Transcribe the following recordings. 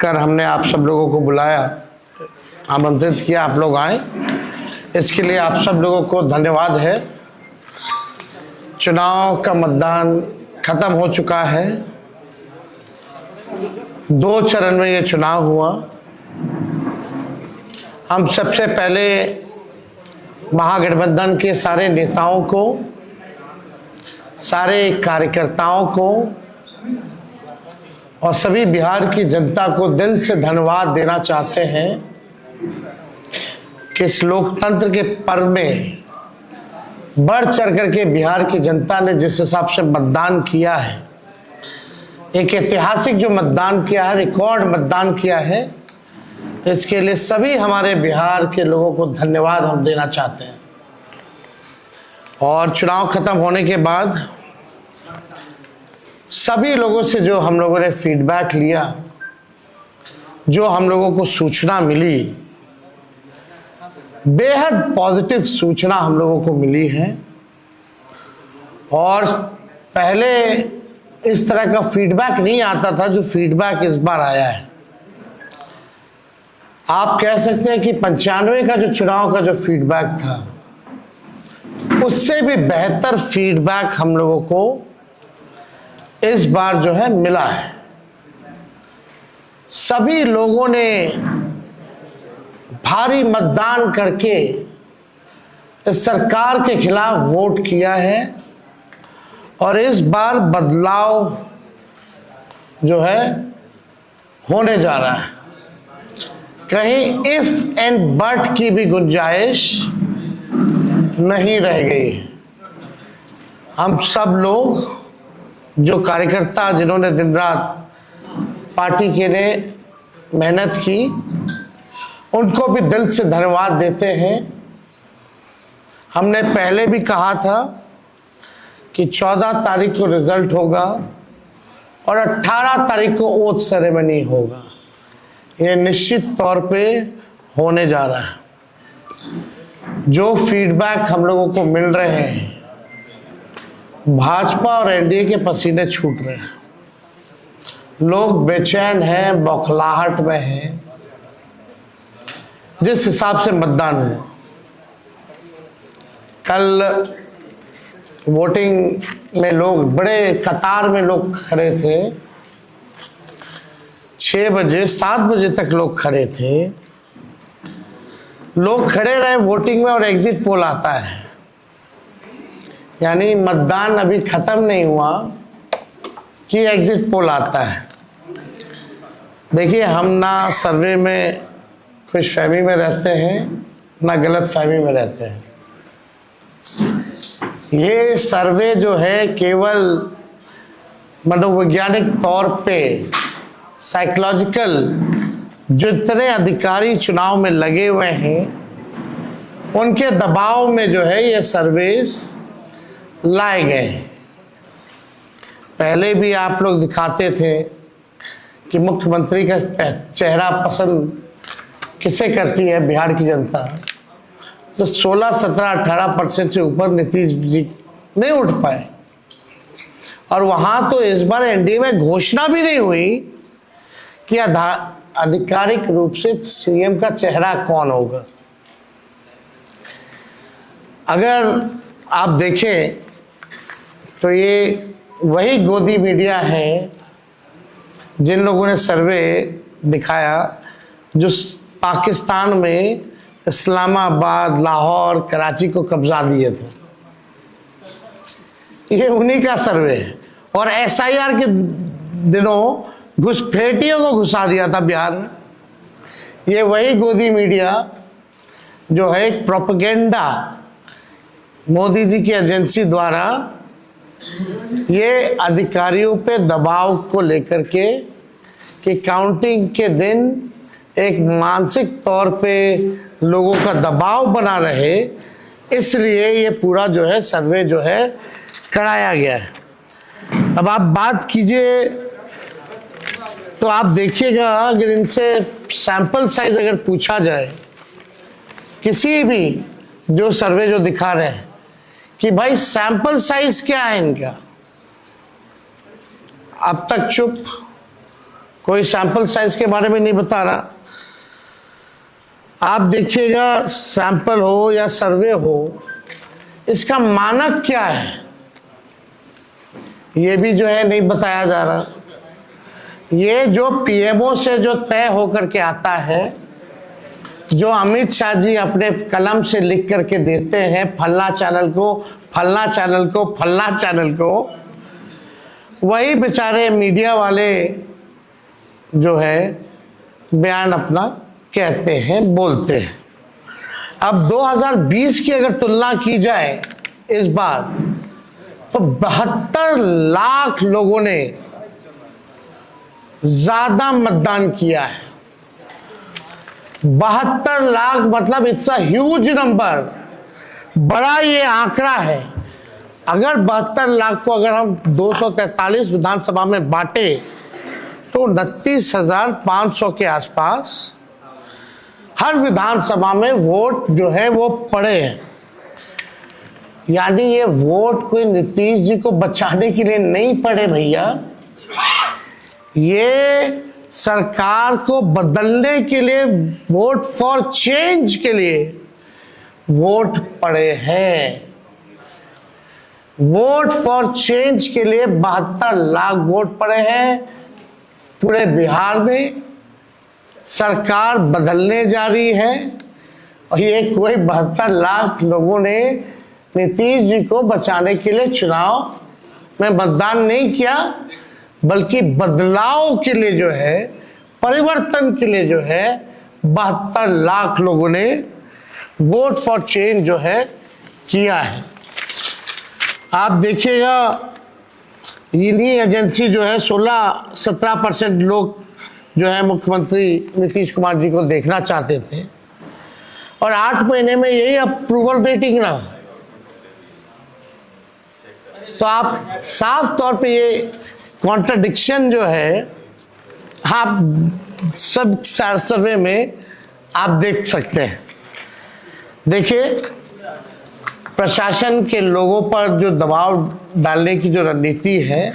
कर हमने आप सब लोगों को बुलाया, आमंत्रित किया, आप लोग आए, इसके लिए आप सब लोगों को धन्यवाद है। चुनाव का मतदान खत्म हो चुका है। 2 चरण में ये चुनाव हुआ। हम सबसे पहले महागठबंधन के सारे नेताओं को, सारे कार्यकर्ताओं को और सभी बिहार की जनता को दिल से धन्यवाद देना चाहते हैं कि इस लोकतंत्र के पर्व में बढ़ चढ़ करके बिहार की जनता ने जिस हिसाब से मतदान किया है, एक ऐतिहासिक जो मतदान किया है, रिकॉर्ड मतदान किया है, इसके लिए सभी हमारे बिहार के लोगों को धन्यवाद हम देना चाहते हैं। और चुनाव खत्म होने के बाद सभी लोगों से जो हम लोगों ने फीडबैक लिया, जो हम लोगों को सूचना मिली, बेहद पॉजिटिव सूचना हम लोगों को मिली है। और पहले इस तरह का फीडबैक नहीं आता था जो फीडबैक इस बार आया है। आप कह सकते हैं कि 95 का जो चुनाव का जो फीडबैक था, उससे भी बेहतर फीडबैक हम लोगों को इस बार जो है मिला है। सभी लोगों ने भारी मतदान करके इस सरकार के खिलाफ वोट किया है और इस बार बदलाव जो है होने जा रहा है। कहीं इफ एंड बट की भी गुंजाइश नहीं रह गई। हम सब लोग जो कार्यकर्ता जिन्होंने दिन रात पार्टी के लिए मेहनत की, उनको भी दिल से धन्यवाद देते हैं। हमने पहले भी कहा था कि 14 तारीख को रिजल्ट होगा और 18 तारीख को ओथ सेरेमनी होगा। ये निश्चित तौर पे होने जा रहा है। जो फीडबैक हम लोगों को मिल रहे हैं, भाजपा और एनडीए के पसीने छूट रहे हैं। लोग बेचैन हैं, बौखलाहट में हैं। जिस हिसाब से मतदान हुआ, कल वोटिंग में लोग बड़े कतार में लोग खड़े थे। 6 बजे 7 बजे तक लोग खड़े थे। लोग खड़े रहे वोटिंग में और एग्जिट पोल आता है, यानी मतदान अभी खत्म नहीं हुआ कि एग्जिट पोल आता है। देखिए, हम ना सर्वे में खुशफहमी में रहते हैं, ना गलत फहमी में रहते हैं। ये सर्वे जो है केवल मनोवैज्ञानिक तौर पे, साइकोलॉजिकल, जितने अधिकारी चुनाव में लगे हुए हैं उनके दबाव में जो है ये सर्वेस लाए गए। पहले भी आप लोग दिखाते थे कि मुख्यमंत्री का चेहरा पसंद किसे करती है बिहार की जनता, तो 16, 17, 18% से ऊपर नीतीश जी नहीं उठ पाए। और वहां तो इस बार एनडीए में घोषणा भी नहीं हुई कि आधिकारिक रूप से सीएम का चेहरा कौन होगा। अगर आप देखें तो ये वही गोदी मीडिया है जिन लोगों ने सर्वे दिखाया, जो पाकिस्तान में इस्लामाबाद, लाहौर, कराची को कब्जा दिए थे। ये उन्हीं का सर्वे है। और एसआईआर के दिनों घुसपैठियों को घुसा दिया था बिहार में। ये वही गोदी मीडिया जो है एक प्रोपेगेंडा मोदी जी की एजेंसी द्वारा ये अधिकारियों पे दबाव को लेकर के कि काउंटिंग के दिन एक मानसिक तौर पे लोगों का दबाव बना रहे, इसलिए ये पूरा जो है सर्वे जो है कराया गया है। अब आप बात कीजिए तो आप देखिएगा, अगर इनसे सैंपल साइज अगर पूछा जाए, किसी भी जो सर्वे जो दिखा रहे हैं कि भाई सैंपल साइज क्या है इनका, अब तक चुप, कोई सैंपल साइज के बारे में नहीं बता रहा। आप देखिएगा, सैंपल हो या सर्वे हो, इसका मानक क्या है ये भी जो है नहीं बताया जा रहा। ये जो पीएमओ से जो तय होकर के आता है, जो अमित शाह जी अपने कलम से लिख करके देते हैं, फलना चैनल को, फलना चैनल को, फलना चैनल को, वही बेचारे मीडिया वाले जो है बयान अपना कहते हैं, बोलते हैं। अब 2020 की अगर तुलना की जाए इस बार, तो 72 लाख लोगों ने ज्यादा मतदान किया है। 72 लाख मतलब इट्स अ ह्यूज नंबर, बड़ा ये आंकड़ा है। अगर 72 लाख को अगर हम 243 विधानसभा में बांटे तो 29,500 के आसपास हर विधानसभा में वोट जो है वो पड़े हैं। यानी ये वोट कोई नीतीश जी को बचाने के लिए नहीं पड़े भैया, ये सरकार को बदलने के लिए, वोट फॉर चेंज के लिए वोट पड़े हैं। वोट फॉर चेंज के लिए 72 लाख वोट पड़े हैं। पूरे बिहार में सरकार बदलने जा रही है और ये कोई 72 लाख लोगों ने नीतीश जी को बचाने के लिए चुनाव में मतदान नहीं किया, बल्कि बदलाव के लिए जो है, परिवर्तन के लिए जो है 72 लाख लोगों ने वोट फॉर चेंज जो है किया है। आप देखिएगा, इन्हीं एजेंसी जो है 16-17% लोग जो है मुख्यमंत्री नीतीश कुमार जी को देखना चाहते थे, और 8 महीने में यही अप्रूवल रेटिंग ना। तो आप साफ तौर पे ये कॉन्ट्रडिक्शन जो है आप सब सर्वे में आप देख सकते हैं। देखिए, प्रशासन के लोगों पर जो दबाव डालने की जो रणनीति है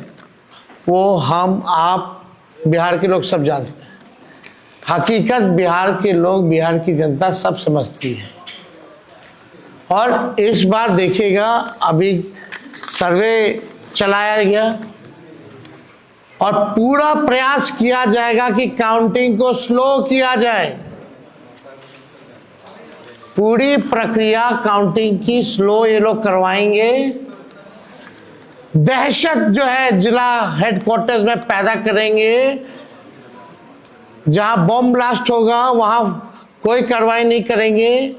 वो हम आप बिहार के लोग सब जानते हैं। हकीकत बिहार के लोग, बिहार की जनता सब समझती है। और इस बार देखिएगा, अभी सर्वे चलाया गया और पूरा प्रयास किया जाएगा कि काउंटिंग को स्लो किया जाए। पूरी प्रक्रिया काउंटिंग की स्लो ये लोग करवाएंगे। दहशत जो है जिला हेडक्वार्टर्स में पैदा करेंगे। जहां बॉम्ब ब्लास्ट होगा वहां कोई कार्रवाई नहीं करेंगे,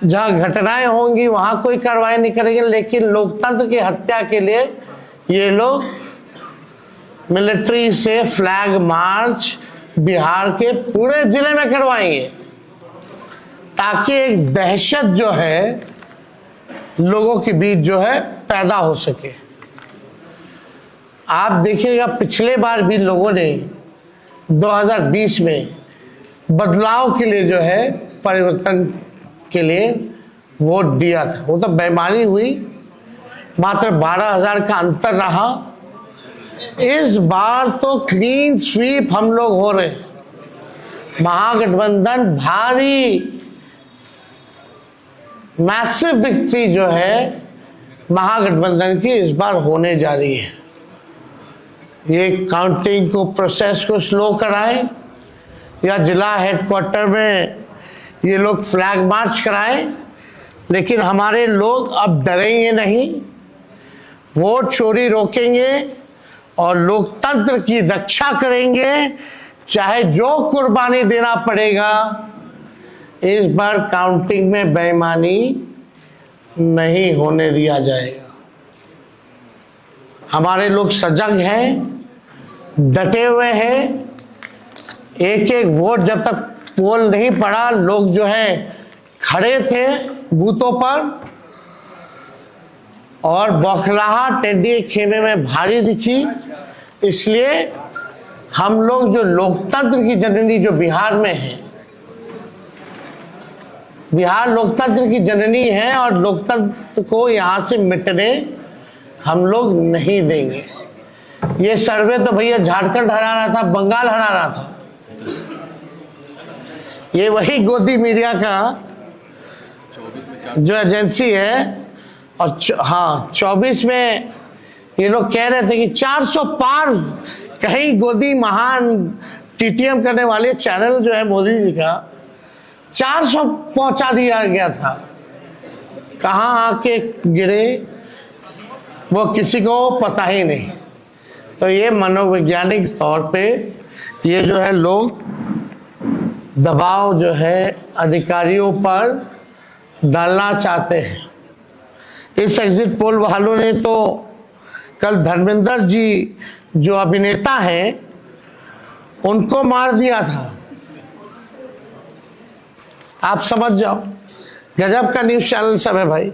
जहां घटनाएं होंगी वहां कोई कार्रवाई नहीं करेंगे। लेकिन लोकतंत्र की हत्या के लिए ये लोग मिलिट्री से फ्लैग मार्च बिहार के पूरे जिले में करवाएंगे, ताकि एक दहशत जो है लोगों के बीच जो है पैदा हो सके। आप देखिएगा, पिछले बार भी लोगों ने 2020 में बदलाव के लिए जो है, परिवर्तन के लिए वोट दिया था। वो तो बेईमानी हुई, मात्र 12,000 का अंतर रहा। इस बार तो क्लीन स्वीप हम लोग हो रहे हैं। महागठबंधन भारी मैसिव विक्ट्री जो है महागठबंधन की इस बार होने जा रही है। ये काउंटिंग को, प्रोसेस को स्लो कराएं या जिला हेडक्वार्टर में ये लोग फ्लैग मार्च कराएं, लेकिन हमारे लोग अब डरेंगे नहीं, वोट चोरी रोकेंगे और लोकतंत्र की रक्षा करेंगे, चाहे जो कुर्बानी देना पड़ेगा। इस बार काउंटिंग में बेईमानी नहीं होने दिया जाएगा। हमारे लोग सजग हैं, डटे हुए हैं। एक एक वोट जब तक पोल नहीं पड़ा, लोग जो है खड़े थे बूथों पर, और बौखलाहट एनडीए खेमे में भारी दिखी। इसलिए हम लोग जो लोकतंत्र की जननी जो बिहार में है, बिहार लोकतंत्र की जननी है और लोकतंत्र को यहाँ से मिटने हम लोग नहीं देंगे। ये सर्वे तो भैया झारखंड हरा रहा था, बंगाल हरा रहा था। ये वही गोदी मीडिया का जो एजेंसी है, और हाँ 24 में ये लोग कह रहे थे कि 400 पार, कहीं गोदी महान टीटीएम करने वाले चैनल जो है मोदी जी का 400 पहुंचा दिया गया था। कहाँ आके गिरे वो किसी को पता ही नहीं। तो ये मनोवैज्ञानिक तौर पे ये जो है लोग दबाव जो है अधिकारियों पर डालना चाहते हैं। इस एग्जिट पोल वालों ने तो कल धर्मेंद्र जी जो अभिनेता हैं उनको मार दिया था। आप समझ जाओ, गजब का न्यूज़ चैनल सब है भाई।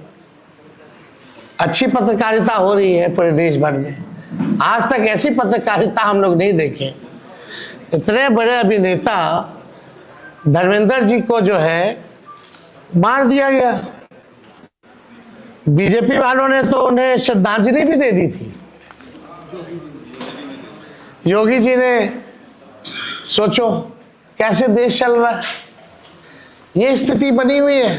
अच्छी पत्रकारिता हो रही है पूरे देश भर में। आज तक ऐसी पत्रकारिता हम लोग नहीं देखे। इतने बड़े अभिनेता धर्मेंद्र जी को जो है मार दिया गया। बीजेपी वालों ने तो उन्हें श्रद्धांजलि भी दे दी थी। योगी जी ने, सोचो कैसे देश चल रहा है। ये स्थिति बनी हुई है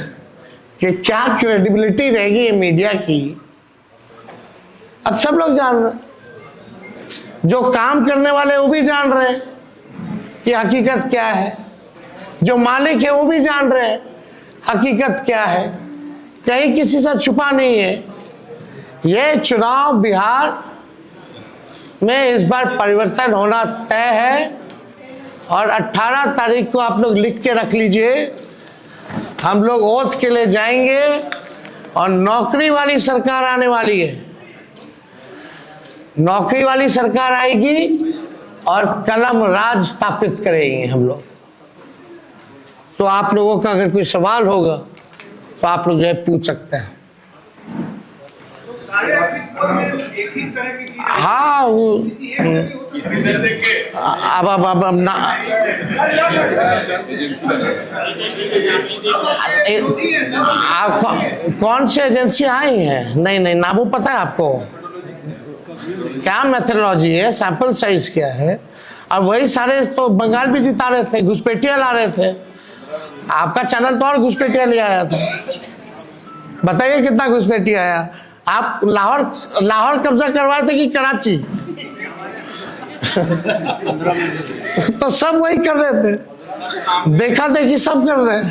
कि क्या क्रेडिबिलिटी रहेगी मीडिया की। अब सब लोग जान रहे, जो काम करने वाले वो भी जान रहे कि हकीकत क्या है, जो मालिक है वो भी जान रहे हकीकत क्या है। कहीं किसी से छुपा नहीं है। ये चुनाव बिहार में इस बार परिवर्तन होना तय है और 18 तारीख को आप लोग लिख के रख लीजिए। हम लोग ओथ के लिए जाएंगे और नौकरी वाली सरकार आने वाली है। नौकरी वाली सरकार आएगी और कलम राज स्थापित करेंगे हम लोग। तो आप लोगों का अगर कोई सवाल होगा तो आप लोग जो है पूछ सकते हैं। हाँ वो अब ना आप कौन सी एजेंसी आई है? नहीं ना वो पता है आपको क्या मेथोडोलॉजी है, सैंपल साइज क्या है। और वही सारे तो बंगाल भी जिता रहे थे, घुसपैठिया ला रहे थे। आपका चैनल तो और घुसपैठिया ले आया था। बताइए कितना घुसपैठिया आया। आप लाहौर कब्जा करवाए थे कि कराची? तो सब वही कर रहे थे, देखा देखी सब कर रहे हैं।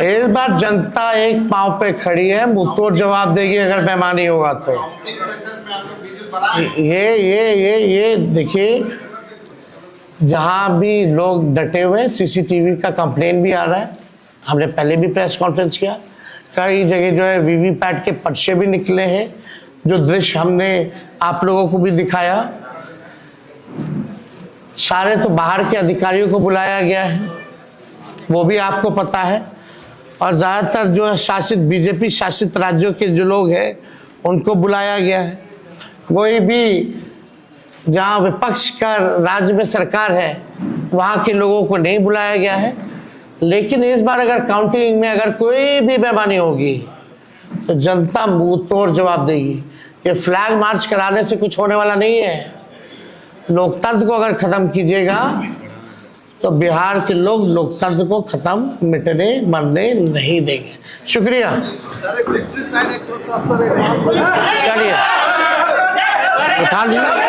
इस बार जनता एक पांव पे खड़ी है, मुंहतोड़ जवाब देगी अगर बेईमानी होगा तो। ये देखिए, जहां भी लोग डटे हुए, सीसीटीवी का कंप्लेन भी आ रहा है। हमने पहले भी प्रेस कॉन्फ्रेंस किया, कई जगह जो है वीवीपैट के पर्चे भी निकले हैं, जो दृश्य हमने आप लोगों को भी दिखाया। सारे तो बाहर के अधिकारियों को बुलाया गया है, वो भी आपको पता है। और ज़्यादातर जो है शासित बीजेपी शासित राज्यों के जो लोग हैं उनको बुलाया गया है। कोई भी जहाँ विपक्ष का राज्य में सरकार है वहाँ के लोगों को नहीं बुलाया गया है। लेकिन इस बार अगर काउंटिंग में अगर कोई भी बेईमानी होगी तो जनता मुंह तोड़ जवाब देगी। ये फ्लैग मार्च कराने से कुछ होने वाला नहीं है। लोकतंत्र को अगर खत्म कीजिएगा तो बिहार के लोग लोकतंत्र को खत्म मिटने मरने नहीं देंगे। शुक्रिया। चलिए उठा लीजिए।